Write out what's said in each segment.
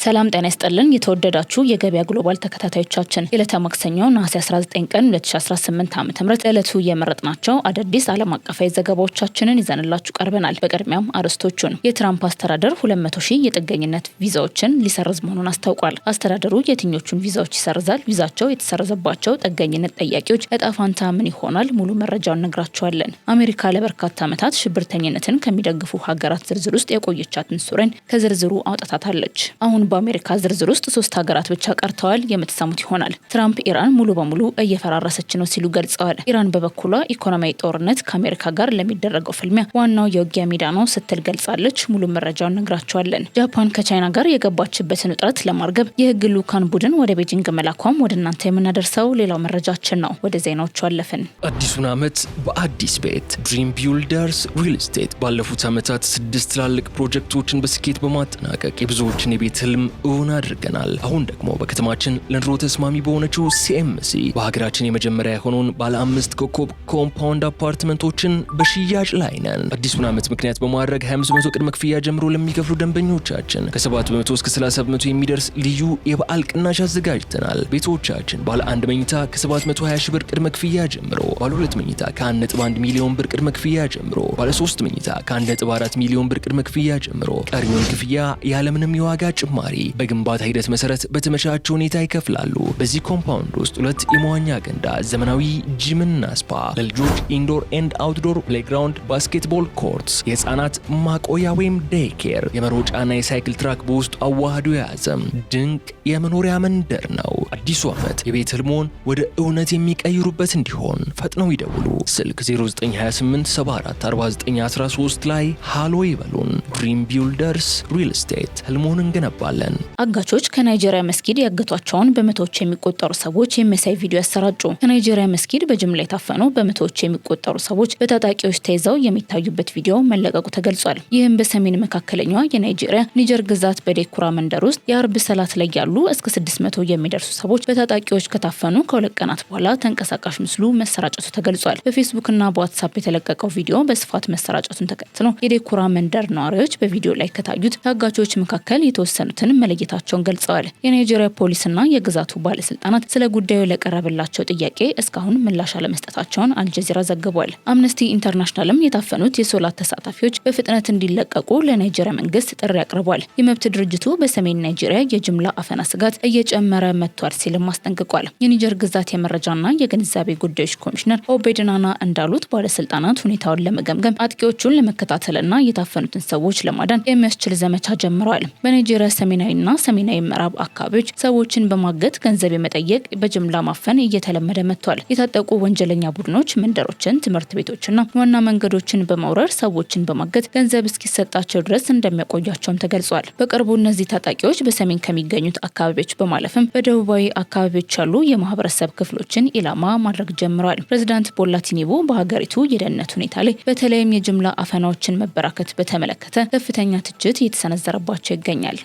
ሰላም ጤና ይስጥልን የተወደዳችሁ የገበያ ግሎባል ተከታታዮቻችን የዕለተ ማክሰኞ ነሐሴ 19 ቀን 2018 ዓ.ም ለዕለቱ የመረጥናቸው አዳዲስ ዓለም አቀፋዊ ዘገባዎቻችንን ይዘንላችሁ ቀርበናል። በቅድሚያም አርዕስቶቹን የትራምፕ አስተዳደር 200,000 የጥገኝነት ቪዛዎችን ሊሰርዝ መሆኑን አስታውቋል። አስተዳደሩ የትኞቹን ቪዛዎች ይሰርዛል? ቪዛቸው የተሰረዘባቸው ጥገኝነት ጠያቂዎች ዕጣ ፈንታ ምን ይሆናል? ሙሉ መረጃውን ነግራችኋለን። አሜሪካ ለበርካታ ዓመታት ሽብርተኝነትን ከሚደግፉ ሀገራት ዝርዝር ውስጥ የቆየቻትን ሱዳን ከዝርዝሩ አውጥታታለች። አሁን በአሜሪካ ዝርዝር ውስጥ 3 ሀገራት ብቻ ቀርተዋል። የምትሰሙት ይሆናል። ትራምፕ ኢራን ሙሉ በሙሉ እየፈራረሰች ነው ሲሉ ገልጸዋል። ኢራን በበኩሏ ኢኮኖሚያዊ ጦርነት ከአሜሪካ ጋር ለሚደረገው ፍልሚያ ዋናው የውጊያ ሜዳ ነው ስትል ገልጻለች። ሙሉ መረጃውን ነግራችኋለን። ጃፓን ከቻይና ጋር የገባችበትን ውጥረት ለማርገብ የህግ ልዑካን ቡድን ወደ ቤጂንግ መላኳም ወደ እናንተ የምናደርሰው ሌላው መረጃችን ነው። ወደ ዜናዎቹ አለፍን። አዲሱን ዓመት በአዲስ ቤት ድሪም ቢልደርስ ሪል ስቴት ባለፉት ዓመታት 6 ትላልቅ ፕሮጀክቶችን በስኬት በማጠናቀቅ የብዙዎችን የቤት ህልም እውን አድርገናል። አሁን ደግሞ በከተማችን ለኑሮ ተስማሚ በሆነችው ሲኤምሲ በሀገራችን የመጀመሪያ የሆነውን ባለ 5 ኮከብ ኮምፓውንድ አፓርትመንቶችን በሽያጭ ላይ ነን። አዲሱን ዓመት ምክንያት በማድረግ 25% ቅድመ ክፍያ ጀምሮ ለሚከፍሉ ደንበኞቻችን ከ7% እስከ 30% የሚደርስ ልዩ የበዓል ቅናሽ አዘጋጅተናል። ቤቶቻችን ባለ 1 መኝታ ከ720 ሺህ ብር ቅድመ ክፍያ ጀምሮ፣ ባለ 2 መኝታ ከ1.1 ሚሊዮን ብር ቅድመ ክፍያ ጀምሮ፣ ባለ 3 መኝታ ከ1.4 ሚሊዮን ብር ቅድመ ክፍያ ጀምሮ ቀሪውን ክፍያ ያለምንም የዋጋ ጭማሪ በግንባታ ሂደት መሰረት በተመቻቸ ሁኔታ ይከፍላሉ። በዚህ ኮምፓውንድ ውስጥ 2 የመዋኛ ገንዳ፣ ዘመናዊ ጂምና ስፓ፣ ለልጆች ኢንዶር ኤንድ አውትዶር ፕሌይግራውንድ፣ ባስኬትቦል ኮርትስ፣ የህፃናት ማቆያ ወይም ዴይ ኬር፣ የመሮጫና የሳይክል ትራክ በውስጡ አዋህዶ የያዘ ድንቅ የመኖሪያ መንደር ነው። አዲሱ ዓመት የቤት ህልሞን ወደ እውነት የሚቀይሩበት እንዲሆን ፈጥነው ይደውሉ። ስልክ 0928744913 ላይ ሃሎ ይበሉን። ድሪም ቢልደርስ ሪል ስቴት ህልሞን እንገነባለን። አጋቾች ከናይጄሪያ መስጊድ ያገቷቸውን በመቶዎች የሚቆጠሩ ሰዎች የሚያሳይ ቪዲዮ ያሰራጩ። ከናይጄሪያ መስጊድ በጅምላ የታፈኑ በመቶዎች የሚቆጠሩ ሰዎች በታጣቂዎች ተይዘው የሚታዩበት ቪዲዮ መለቀቁ ተገልጿል። ይህም በሰሜን መካከለኛዋ የናይጄሪያ ኒጀር ግዛት በዴኩራ መንደር ውስጥ የአርብ ሰላት ላይ ያሉ እስከ 600 የሚደርሱ ሰዎች በታጣቂዎች ከታፈኑ ከ2 ቀናት በኋላ ተንቀሳቃሽ ምስሉ መሰራጨቱ ተገልጿል። በፌስቡክና በዋትስአፕ የተለቀቀው ቪዲዮ በስፋት መሰራጨቱን ተከትሎ የዴኩራ መንደር ነዋሪዎች በቪዲዮ ላይ ከታዩት ታጋቾች መካከል የተወሰኑትን መለየታቸውን ገልጸዋል። የናይጄሪያ ፖሊስና የግዛቱ ባለስልጣናት ስለ ጉዳዩ ለቀረበላቸው ጥያቄ እስካሁን ምላሽ አለመስጠታቸውን አልጀዚራ ዘግቧል። አምነስቲ ኢንተርናሽናልም የታፈኑት የሶላት ተሳታፊዎች በፍጥነት እንዲለቀቁ ለናይጄሪያ መንግስት ጥሪ አቅርቧል። የመብት ድርጅቱ በሰሜን ናይጄሪያ የጅምላ አፈና ስጋት እየጨመረ መጥቷል ሲልም አስጠንቅቋል። የኒጀር ግዛት የመረጃና የግንዛቤ ጉዳዮች ኮሚሽነር ኦቤድናና እንዳሉት ባለስልጣናት ሁኔታውን ለመገምገም አጥቂዎቹን ለመከታተልና የታፈኑትን ሰዎች ለማዳን የሚያስችል ዘመቻ ጀምረዋል። በናይጄሪያ ሰሜናዊና ሰሜናዊ ምዕራብ አካባቢዎች ሰዎችን በማገት ገንዘብ የመጠየቅ በጅምላ ማፈን እየተለመደ መጥቷል። የታጠቁ ወንጀለኛ ቡድኖች መንደሮችን፣ ትምህርት ቤቶችና ዋና መንገዶችን በመውረር ሰዎችን በማገት ገንዘብ እስኪሰጣቸው ድረስ እንደሚያቆያቸውም ተገልጿል። በቅርቡ እነዚህ ታጣቂዎች በሰሜን ከሚገኙት አካባቢዎች በማለፍም በደቡባዊ አካባቢዎች ያሉ የማህበረሰብ ክፍሎችን ኢላማ ማድረግ ጀምረዋል። ፕሬዚዳንት ቦላ ቲኑቡ በሀገሪቱ የደህንነት ሁኔታ ላይ በተለይም የጅምላ አፈናዎችን መበራከት በተመለከተ ከፍተኛ ትችት እየተሰነዘረባቸው ይገኛል።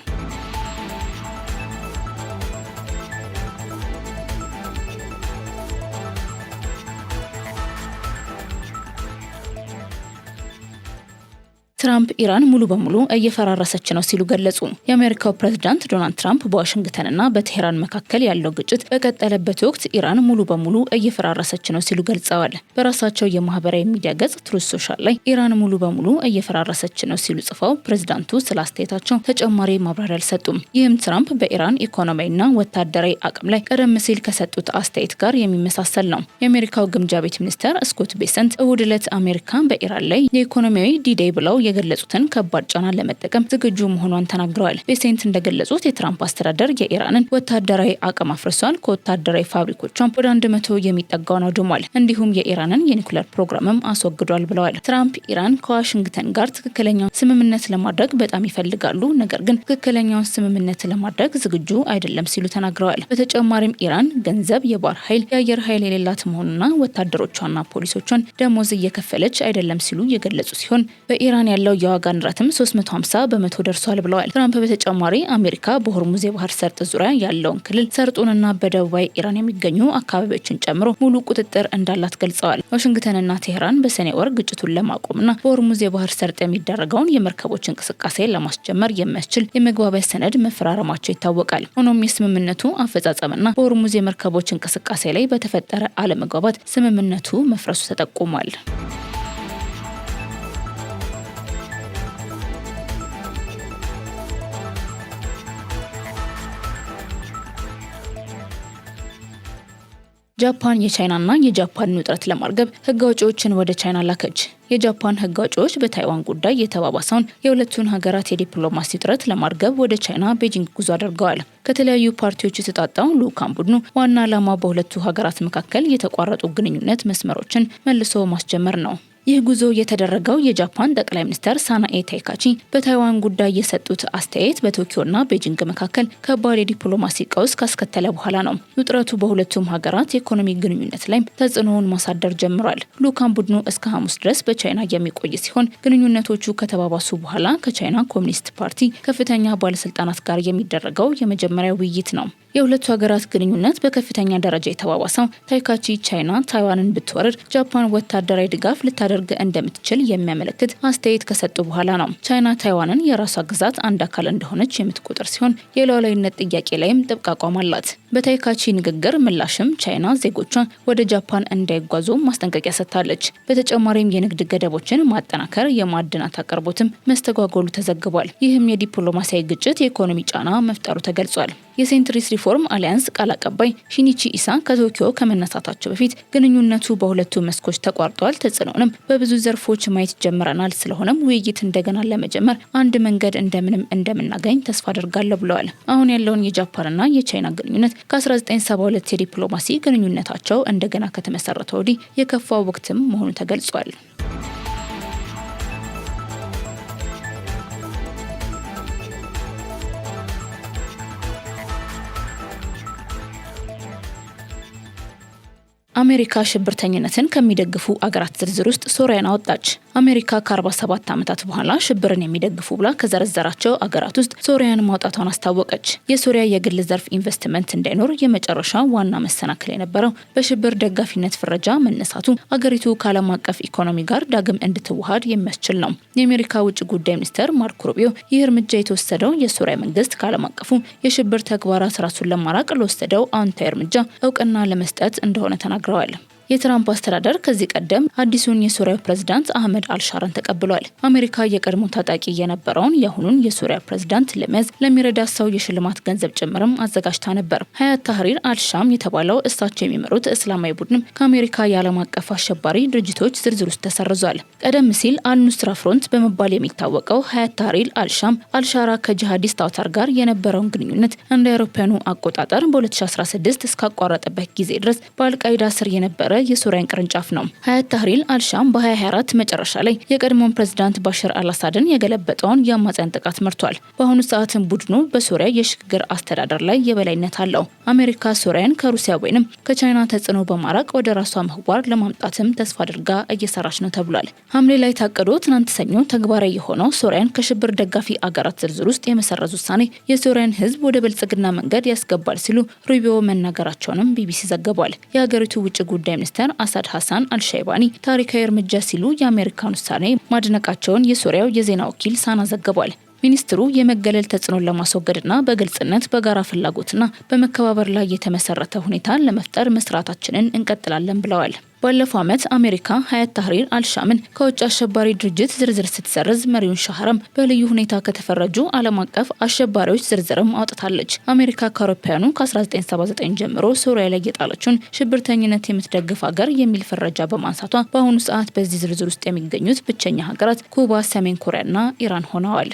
ትራምፕ ኢራን ሙሉ በሙሉ እየፈራረሰች ነው ሲሉ ገለጹ። የአሜሪካው ፕሬዝዳንት ዶናልድ ትራምፕ በዋሽንግተንና በቴህራን መካከል ያለው ግጭት በቀጠለበት ወቅት ኢራን ሙሉ በሙሉ እየፈራረሰች ነው ሲሉ ገልጸዋል። በራሳቸው የማህበራዊ ሚዲያ ገጽ ትሩዝ ሶሻል ላይ ኢራን ሙሉ በሙሉ እየፈራረሰች ነው ሲሉ ጽፈው ፕሬዝዳንቱ ስለ አስተያየታቸው ተጨማሪ ማብራሪያ አልሰጡም። ይህም ትራምፕ በኢራን ኢኮኖሚያዊና ወታደራዊ አቅም ላይ ቀደም ሲል ከሰጡት አስተያየት ጋር የሚመሳሰል ነው። የአሜሪካው ግምጃ ቤት ሚኒስተር ስኮት ቤሰንት እሁድ ዕለት አሜሪካ በኢራን ላይ የኢኮኖሚያዊ ዲዴይ ብለው የገለጹትን ከባድ ጫና ለመጠቀም ዝግጁ መሆኗን ተናግረዋል። ቤሴንት እንደገለጹት የትራምፕ አስተዳደር የኢራንን ወታደራዊ አቅም አፍርሷል፣ ከወታደራዊ ፋብሪኮቿም ወደ 100 የሚጠጋውን አውድሟል፣ እንዲሁም የኢራንን የኒኩሌር ፕሮግራምም አስወግዷል ብለዋል። ትራምፕ ኢራን ከዋሽንግተን ጋር ትክክለኛውን ስምምነት ለማድረግ በጣም ይፈልጋሉ፣ ነገር ግን ትክክለኛውን ስምምነት ለማድረግ ዝግጁ አይደለም ሲሉ ተናግረዋል። በተጨማሪም ኢራን ገንዘብ፣ የባህር ኃይል፣ የአየር ኃይል የሌላት መሆኑና ወታደሮቿና ፖሊሶቿን ደሞዝ እየከፈለች አይደለም ሲሉ የገለጹ ሲሆን በኢራን ያለው የዋጋ ንረትም 350 በመቶ ደርሷል ብለዋል። ትራምፕ በተጨማሪ አሜሪካ በሆርሙዝ የባህር ሰርጥ ዙሪያ ያለውን ክልል ሰርጡንና በደቡባዊ ኢራን የሚገኙ አካባቢዎችን ጨምሮ ሙሉ ቁጥጥር እንዳላት ገልጸዋል። ዋሽንግተንና ቴህራን በሰኔ ወር ግጭቱን ለማቆምና በሆርሙዝ የባህር ሰርጥ የሚደረገውን የመርከቦች እንቅስቃሴ ለማስጀመር የሚያስችል የመግባቢያ ሰነድ መፈራረማቸው ይታወቃል። ሆኖም የስምምነቱ አፈጻጸምና በሆርሙዝ የመርከቦች እንቅስቃሴ ላይ በተፈጠረ አለመግባባት ስምምነቱ መፍረሱ ተጠቁሟል። ጃፓን የቻይናና የጃፓንን ውጥረት ለማርገብ ሕግ አውጪዎችን ወደ ቻይና ላከች። የጃፓን ሕግ አውጪዎች በታይዋን ጉዳይ የተባባሰውን የሁለቱን ሀገራት የዲፕሎማሲ ውጥረት ለማርገብ ወደ ቻይና ቤጂንግ ጉዞ አድርገዋል። ከተለያዩ ፓርቲዎች የተጣጣው ልዑካን ቡድኑ ዋና ዓላማ በሁለቱ ሀገራት መካከል የተቋረጡ ግንኙነት መስመሮችን መልሶ ማስጀመር ነው። ይህ ጉዞ የተደረገው የጃፓን ጠቅላይ ሚኒስትር ሳናኤ ታይካቺ በታይዋን ጉዳይ የሰጡት አስተያየት በቶኪዮና ቤጂንግ መካከል ከባድ የዲፕሎማሲ ቀውስ ካስከተለ በኋላ ነው። ውጥረቱ በሁለቱም ሀገራት የኢኮኖሚ ግንኙነት ላይ ተጽዕኖውን ማሳደር ጀምሯል። ልዑካን ቡድኑ እስከ ሐሙስ ድረስ በቻይና የሚቆይ ሲሆን ግንኙነቶቹ ከተባባሱ በኋላ ከቻይና ኮሚኒስት ፓርቲ ከፍተኛ ባለስልጣናት ጋር የሚደረገው የመጀመሪያ ውይይት ነው። የሁለቱ ሀገራት ግንኙነት በከፍተኛ ደረጃ የተባባሰው ታይካቺ ቻይና ታይዋንን ብትወርድ ጃፓን ወታደራዊ ድጋፍ ልታደርግ እንደምትችል የሚያመለክት አስተያየት ከሰጡ በኋላ ነው። ቻይና ታይዋንን የራሷ ግዛት አንድ አካል እንደሆነች የምትቆጥር ሲሆን የሉዓላዊነት ጥያቄ ላይም ጥብቅ አቋም አላት። በታይካቺ ንግግር ምላሽም ቻይና ዜጎቿ ወደ ጃፓን እንዳይጓዙ ማስጠንቀቂያ ሰጥታለች። በተጨማሪም የንግድ ገደቦችን ማጠናከር፣ የማዕድናት አቅርቦትም መስተጓጎሉ ተዘግቧል። ይህም የዲፕሎማሲያዊ ግጭት የኢኮኖሚ ጫና መፍጠሩ ተገልጿል። የሴንትሪስ ሪፎርም አሊያንስ ቃል አቀባይ ሺኒቺ ኢሳ ከቶኪዮ ከመነሳታቸው በፊት ግንኙነቱ በሁለቱ መስኮች ተቋርጧል፣ ተጽዕኖንም በብዙ ዘርፎች ማየት ጀምረናል። ስለሆነም ውይይት እንደገና ለመጀመር አንድ መንገድ እንደምንም እንደምናገኝ ተስፋ አድርጋለሁ ብለዋል። አሁን ያለውን የጃፓንና የቻይና ግንኙነት ከ1972 የዲፕሎማሲ ግንኙነታቸው እንደገና ከተመሰረተ ወዲህ የከፋው ወቅትም መሆኑ ተገልጿል። አሜሪካ ሽብርተኝነትን ከሚደግፉ አገራት ዝርዝር ውስጥ ሶሪያን አወጣች። አሜሪካ ከ47 ዓመታት በኋላ ሽብርን የሚደግፉ ብላ ከዘረዘራቸው አገራት ውስጥ ሶሪያን ማውጣቷን አስታወቀች። የሶሪያ የግል ዘርፍ ኢንቨስትመንት እንዳይኖር የመጨረሻ ዋና መሰናክል የነበረው በሽብር ደጋፊነት ፍረጃ መነሳቱ አገሪቱ ከዓለም አቀፍ ኢኮኖሚ ጋር ዳግም እንድትዋሃድ የሚያስችል ነው። የአሜሪካ ውጭ ጉዳይ ሚኒስትር ማርኮ ሩቢዮ ይህ እርምጃ የተወሰደው የሶሪያ መንግስት ከዓለም አቀፉ የሽብር ተግባራት ራሱን ለማራቅ ለወሰደው አዎንታዊ እርምጃ እውቅና ለመስጠት እንደሆነ ተናግረዋል። የትራምፕ አስተዳደር ከዚህ ቀደም አዲሱን የሶሪያ ፕሬዝዳንት አህመድ አልሻራን ተቀብሏል። አሜሪካ የቀድሞ ታጣቂ የነበረውን የአሁኑን የሶሪያ ፕሬዝዳንት ለመያዝ ለሚረዳ ሰው የሽልማት ገንዘብ ጭምርም አዘጋጅታ ነበር። ሀያት ታህሪር አልሻም የተባለው እሳቸው የሚመሩት እስላማዊ ቡድንም ከአሜሪካ የዓለም አቀፍ አሸባሪ ድርጅቶች ዝርዝር ውስጥ ተሰርዟል። ቀደም ሲል አልኑስራ ፍሮንት በመባል የሚታወቀው ሀያት ታህሪር አልሻም አልሻራ ከጂሃዲስት አውታር ጋር የነበረውን ግንኙነት እንደ አውሮፓውያኑ አቆጣጠር በ2016 እስካቋረጠበት ጊዜ ድረስ በአልቃይዳ ስር የነበረ የሶሪያን ቅርንጫፍ ነው። ሀያት ታህሪር አልሻም በ2024 መጨረሻ ላይ የቀድሞውን ፕሬዝዳንት ባሽር አልአሳድን የገለበጠውን የአማጽያን ጥቃት መርቷል። በአሁኑ ሰዓትም ቡድኑ በሶሪያ የሽግግር አስተዳደር ላይ የበላይነት አለው። አሜሪካ ሶሪያን ከሩሲያ ወይንም ከቻይና ተጽዕኖ በማራቅ ወደ ራሷ ምህዋር ለማምጣትም ተስፋ አድርጋ እየሰራች ነው ተብሏል። ሐምሌ ላይ ታቅዶ ትናንት ሰኞ ተግባራዊ የሆነው ሶሪያን ከሽብር ደጋፊ አገራት ዝርዝር ውስጥ የመሰረዝ ውሳኔ የሶሪያን ሕዝብ ወደ ብልጽግና መንገድ ያስገባል ሲሉ ሩቢዮ መናገራቸውንም ቢቢሲ ዘግቧል። የሀገሪቱ ውጭ ጉዳይ ሚኒስትር አሳድ ሐሰን አልሻይባኒ ታሪካዊ እርምጃ ሲሉ የአሜሪካን ውሳኔ ማድነቃቸውን የሶሪያው የዜና ወኪል ሳና ዘግቧል። ሚኒስትሩ የመገለል ተጽዕኖን ለማስወገድና በግልጽነት በጋራ ፍላጎትና በመከባበር ላይ የተመሰረተ ሁኔታን ለመፍጠር መስራታችንን እንቀጥላለን ብለዋል። ባለፈው ዓመት አሜሪካ ሀያት ታህሪር አልሻምን ከውጭ አሸባሪ ድርጅት ዝርዝር ስትሰርዝ መሪውን ሻህራም በልዩ ሁኔታ ከተፈረጁ ዓለም አቀፍ አሸባሪዎች ዝርዝርም አውጥታለች። አሜሪካ ከአውሮፓውያኑ ከ1979 ጀምሮ ሶሪያ ላይ የጣለችውን ሽብርተኝነት የምትደግፍ ሀገር የሚል ፍረጃ በማንሳቷ በአሁኑ ሰዓት በዚህ ዝርዝር ውስጥ የሚገኙት ብቸኛ ሀገራት ኩባ፣ ሰሜን ኮሪያና ኢራን ሆነዋል።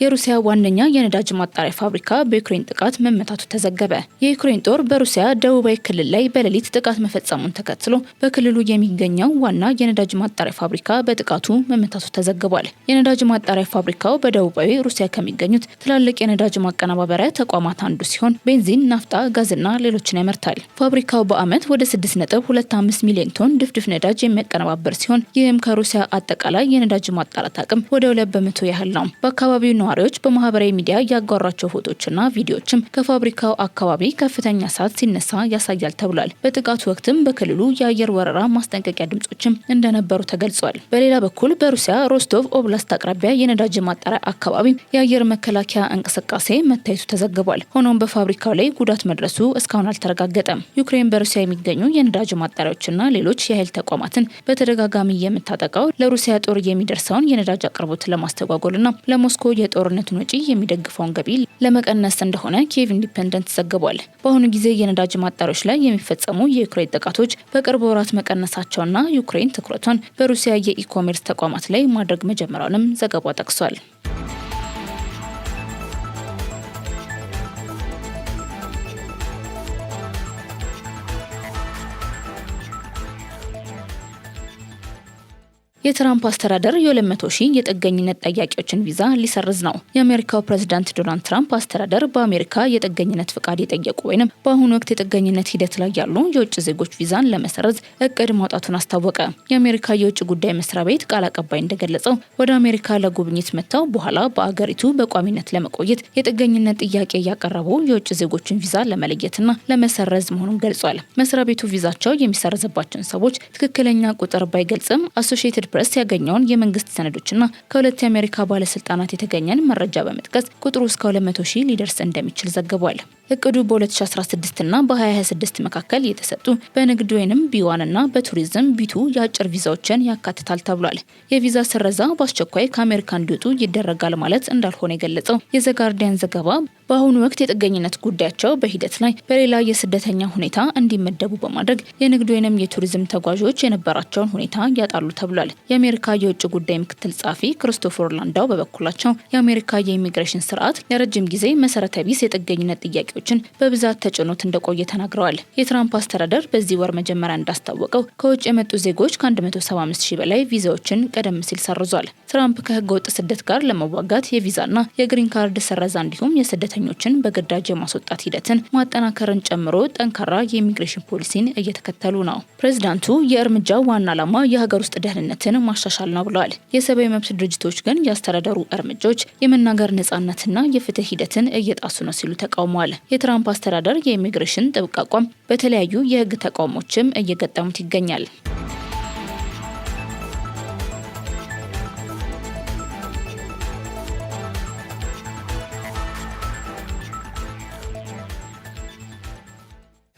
የሩሲያ ዋነኛ የነዳጅ ማጣሪያ ፋብሪካ በዩክሬን ጥቃት መመታቱ ተዘገበ። የዩክሬን ጦር በሩሲያ ደቡባዊ ክልል ላይ በሌሊት ጥቃት መፈጸሙን ተከትሎ በክልሉ የሚገኘው ዋና የነዳጅ ማጣሪያ ፋብሪካ በጥቃቱ መመታቱ ተዘግቧል። የነዳጅ ማጣሪያ ፋብሪካው በደቡባዊ ሩሲያ ከሚገኙት ትላልቅ የነዳጅ ማቀነባበሪያ ተቋማት አንዱ ሲሆን ቤንዚን፣ ናፍጣ፣ ጋዝና ሌሎችን ያመርታል። ፋብሪካው በዓመት ወደ 6.25 ሚሊዮን ቶን ድፍድፍ ነዳጅ የሚያቀነባበር ሲሆን ይህም ከሩሲያ አጠቃላይ የነዳጅ ማጣራት አቅም ወደ 2 በመቶ ያህል ነው። በአካባቢው ነዋሪዎች በማህበራዊ ሚዲያ ያጋሯቸው ፎቶዎችና ቪዲዮዎችም ከፋብሪካው አካባቢ ከፍተኛ እሳት ሲነሳ ያሳያል ተብሏል። በጥቃቱ ወቅትም በክልሉ የአየር ወረራ ማስጠንቀቂያ ድምጾችም እንደነበሩ ተገልጿል። በሌላ በኩል በሩሲያ ሮስቶቭ ኦብላስት አቅራቢያ የነዳጅ ማጣሪያ አካባቢ የአየር መከላከያ እንቅስቃሴ መታየቱ ተዘግቧል። ሆኖም በፋብሪካው ላይ ጉዳት መድረሱ እስካሁን አልተረጋገጠም። ዩክሬን በሩሲያ የሚገኙ የነዳጅ ማጣሪያዎችና ሌሎች የኃይል ተቋማትን በተደጋጋሚ የምታጠቃው ለሩሲያ ጦር የሚደርሰውን የነዳጅ አቅርቦት ለማስተጓጎልና ለሞስኮ የጦርነቱን ወጪ የሚደግፈውን ገቢ ለመቀነስ እንደሆነ ኪየቭ ኢንዲፔንደንት ዘግቧል። በአሁኑ ጊዜ የነዳጅ ማጣሪያዎች ላይ የሚፈጸሙ የዩክሬን ጥቃቶች በቅርብ ወራት መቀነሳቸውና ዩክሬን ትኩረቷን በሩሲያ የኢኮሜርስ ተቋማት ላይ ማድረግ መጀመሯንም ዘገባው ጠቅሷል። የትራምፕ አስተዳደር የ200,000 የጥገኝነት ጠያቂዎችን ቪዛ ሊሰርዝ ነው። የአሜሪካው ፕሬዝዳንት ዶናልድ ትራምፕ አስተዳደር በአሜሪካ የጥገኝነት ፍቃድ የጠየቁ ወይም በአሁኑ ወቅት የጥገኝነት ሂደት ላይ ያሉ የውጭ ዜጎች ቪዛን ለመሰረዝ እቅድ ማውጣቱን አስታወቀ። የአሜሪካ የውጭ ጉዳይ መስሪያ ቤት ቃል አቀባይ እንደገለጸው ወደ አሜሪካ ለጉብኝት መጥተው በኋላ በአገሪቱ በቋሚነት ለመቆየት የጥገኝነት ጥያቄ ያቀረቡ የውጭ ዜጎችን ቪዛ ለመለየትና ለመሰረዝ መሆኑን ገልጿል። መስሪያ ቤቱ ቪዛቸው የሚሰረዝባቸውን ሰዎች ትክክለኛ ቁጥር ባይገልጽም አሶሺየትድ ፕሬስ ያገኘውን የመንግስት ሰነዶችና ከሁለት የአሜሪካ ባለስልጣናት የተገኘን መረጃ በመጥቀስ ቁጥሩ እስከ 200,000 ሊደርስ እንደሚችል ዘግቧል። እቅዱ በ2016 እና በ2026 መካከል የተሰጡ በንግድ ወይንም ቢ1 እና በቱሪዝም ቢ2 የአጭር ቪዛዎችን ያካትታል ተብሏል። የቪዛ ስረዛ በአስቸኳይ ከአሜሪካ እንዲወጡ ይደረጋል ማለት እንዳልሆነ የገለጸው የዘ ጋርዲያን ዘገባ በአሁኑ ወቅት የጥገኝነት ጉዳያቸው በሂደት ላይ በሌላ የስደተኛ ሁኔታ እንዲመደቡ በማድረግ የንግድ ወይንም የቱሪዝም ተጓዦች የነበራቸውን ሁኔታ ያጣሉ ተብሏል። የአሜሪካ የውጭ ጉዳይ ምክትል ጸሐፊ ክሪስቶፈር ላንዳው በበኩላቸው የአሜሪካ የኢሚግሬሽን ስርዓት ለረጅም ጊዜ መሰረተ ቢስ የጥገኝነት ጥያቄዎችን በብዛት ተጭኖት እንደቆየ ተናግረዋል። የትራምፕ አስተዳደር በዚህ ወር መጀመሪያ እንዳስታወቀው ከውጭ የመጡ ዜጎች ከ175,000 በላይ ቪዛዎችን ቀደም ሲል ሰርዟል። ትራምፕ ከህገ ወጥ ስደት ጋር ለመዋጋት የቪዛና የግሪን ካርድ ሰረዛ እንዲሁም የስደተኞችን በግዳጅ የማስወጣት ሂደትን ማጠናከርን ጨምሮ ጠንካራ የኢሚግሬሽን ፖሊሲን እየተከተሉ ነው። ፕሬዝዳንቱ የእርምጃው ዋና ዓላማ የሀገር ውስጥ ደህንነትን ማሻሻል ነው ብለዋል። የሰብአዊ መብት ድርጅቶች ግን ያስተዳደሩ እርምጃዎች የመናገር ነጻነትና የፍትህ ሂደትን እየጣሱ ነው ሲሉ ተቃውመዋል። የትራምፕ አስተዳደር የኢሚግሬሽን ጥብቅ አቋም በተለያዩ የህግ ተቃውሞችም እየገጠሙት ይገኛል።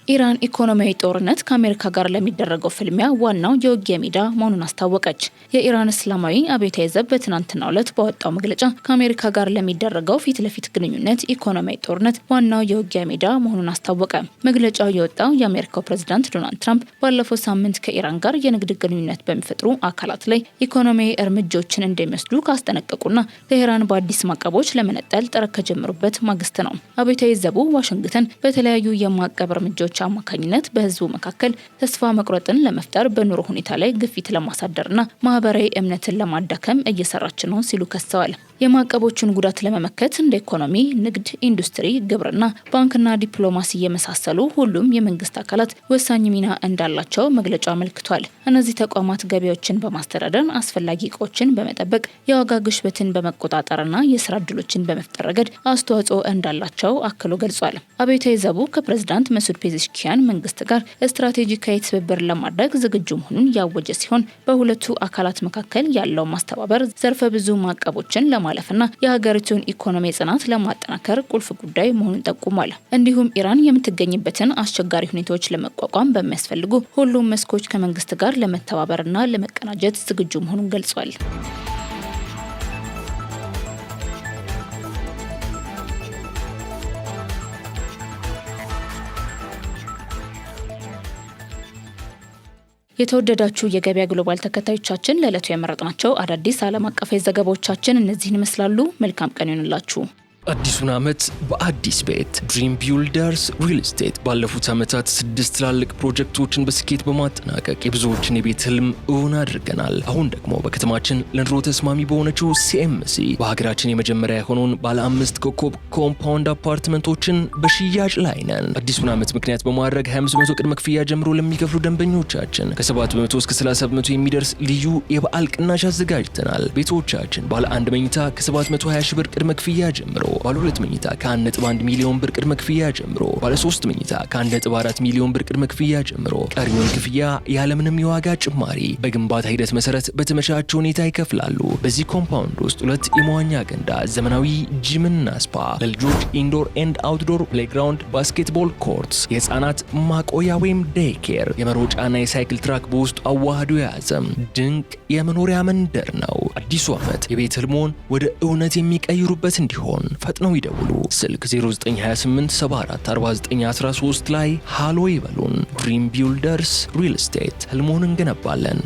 ኢራን ኢኮኖሚያዊ ጦርነት ከአሜሪካ ጋር ለሚደረገው ፍልሚያ ዋናው የውጊያ ሜዳ መሆኑን አስታወቀች። የኢራን እስላማዊ አብዮታዊ ዘብ በትናንትናው ዕለት ባወጣው መግለጫ ከአሜሪካ ጋር ለሚደረገው ፊት ለፊት ግንኙነት ኢኮኖሚያዊ ጦርነት ዋናው የውጊያ ሜዳ መሆኑን አስታወቀ። መግለጫው የወጣው የአሜሪካው ፕሬዝዳንት ዶናልድ ትራምፕ ባለፈው ሳምንት ከኢራን ጋር የንግድ ግንኙነት በሚፈጥሩ አካላት ላይ ኢኮኖሚያዊ እርምጃዎችን እንደሚወስዱ ካስጠነቀቁና ቴህራን በአዲስ ማዕቀቦች ለመነጠል ጥረት ከጀመሩበት ማግስት ነው። አብዮታዊ ዘቡ ዋሽንግተን በተለያዩ የማዕቀብ እርምጃዎች አማካኝነት በህዝቡ መካከል ተስፋ መቁረጥን ለመፍጠር በኑሮ ሁኔታ ላይ ግፊት ለማሳደርና ማህበራዊ እምነትን ለማዳከም እየሰራች ነው ሲሉ ከሰዋል። የማዕቀቦቹን ጉዳት ለመመከት እንደ ኢኮኖሚ፣ ንግድ፣ ኢንዱስትሪ፣ ግብርና፣ ባንክና ዲፕሎማሲ የመሳሰሉ ሁሉም የመንግስት አካላት ወሳኝ ሚና እንዳላቸው መግለጫው አመልክቷል። እነዚህ ተቋማት ገበያዎችን በማስተዳደር አስፈላጊ እቃዎችን በመጠበቅ የዋጋ ግሽበትን በመቆጣጠርና የስራ እድሎችን በመፍጠር ረገድ አስተዋጽኦ እንዳላቸው አክሎ ገልጿል። አብዮታዊ ዘቡ ከፕሬዝዳንት መሱድ ፔዜሽኪያን መንግስት ጋር ስትራቴጂካዊ ትብብር ለማድረግ ዝግጁ መሆኑን ያወጀ ሲሆን በሁለቱ አካላት መካከል ያለው ማስተባበር ዘርፈ ብዙ ማዕቀቦችን ለማለፍና የሀገሪቱን ኢኮኖሚ ጽናት ለማጠናከር ቁልፍ ጉዳይ መሆኑን ጠቁሟል። እንዲሁም ኢራን የምትገኝበትን አስቸጋሪ ሁኔታዎች ለመቋቋም በሚያስፈልጉ ሁሉም መስኮች ከመንግስት ጋር ለመተባበርና ለመቀናጀት ዝግጁ መሆኑን ገልጿል። የተወደዳችሁ የገበያ ግሎባል ተከታዮቻችን ለዕለቱ ያመረጥናቸው አዳዲስ ዓለም አቀፋዊ ዘገባዎቻችን እነዚህን ይመስላሉ። መልካም ቀን ይሁንላችሁ። አዲሱን ዓመት በአዲስ ቤት ድሪም ቢልደርስ ሪል ስቴት ባለፉት ዓመታት 6 ትላልቅ ፕሮጀክቶችን በስኬት በማጠናቀቅ የብዙዎችን የቤት ህልም እውን አድርገናል። አሁን ደግሞ በከተማችን ለኑሮ ተስማሚ በሆነችው ሲኤምሲ በሀገራችን የመጀመሪያ የሆነውን ባለ 5 ኮከብ ኮምፓውንድ አፓርትመንቶችን በሽያጭ ላይ ነን። አዲሱን ዓመት ምክንያት በማድረግ 25% ቅድመ ክፍያ ጀምሮ ለሚከፍሉ ደንበኞቻችን ከ7% እስከ 30% የሚደርስ ልዩ የበዓል ቅናሽ አዘጋጅተናል። ቤቶቻችን ባለ 1 መኝታ ከ720 ሺህ ብር ቅድመ ክፍያ ጀምሮ፣ ባለ 2 መኝታ ከ1.1 ሚሊዮን ብር ቅድመ ክፍያ ጀምሮ፣ ባለ 3 መኝታ ከ1.4 ሚሊዮን ብር ቅድመ ክፍያ ጀምሮ ቀሪውን ክፍያ ያለምንም የዋጋ ጭማሪ በግንባታ ሂደት መሰረት በተመቻቸ ሁኔታ ይከፍላሉ። በዚህ ኮምፓውንድ ውስጥ 2 የመዋኛ ገንዳ፣ ዘመናዊ ጂምና ስፓ፣ ለልጆች ኢንዶር ኤንድ አውትዶር ፕሌይግራውንድ፣ ባስኬትቦል ኮርትስ፣ የህፃናት ማቆያ ወይም ዴይ ኬር፣ የመሮጫና የሳይክል ትራክ በውስጡ አዋህዶ የያዘም ድንቅ የመኖሪያ መንደር ነው። አዲሱ ዓመት የቤት ህልሞን ወደ እውነት የሚቀይሩበት እንዲሆን ፈጥነው ይደውሉ። ስልክ 0928 74 4913 ላይ ሃሎ ይበሉን። ድሪም ቢልደርስ ሪል ስቴት ህልሞን እንገነባለን።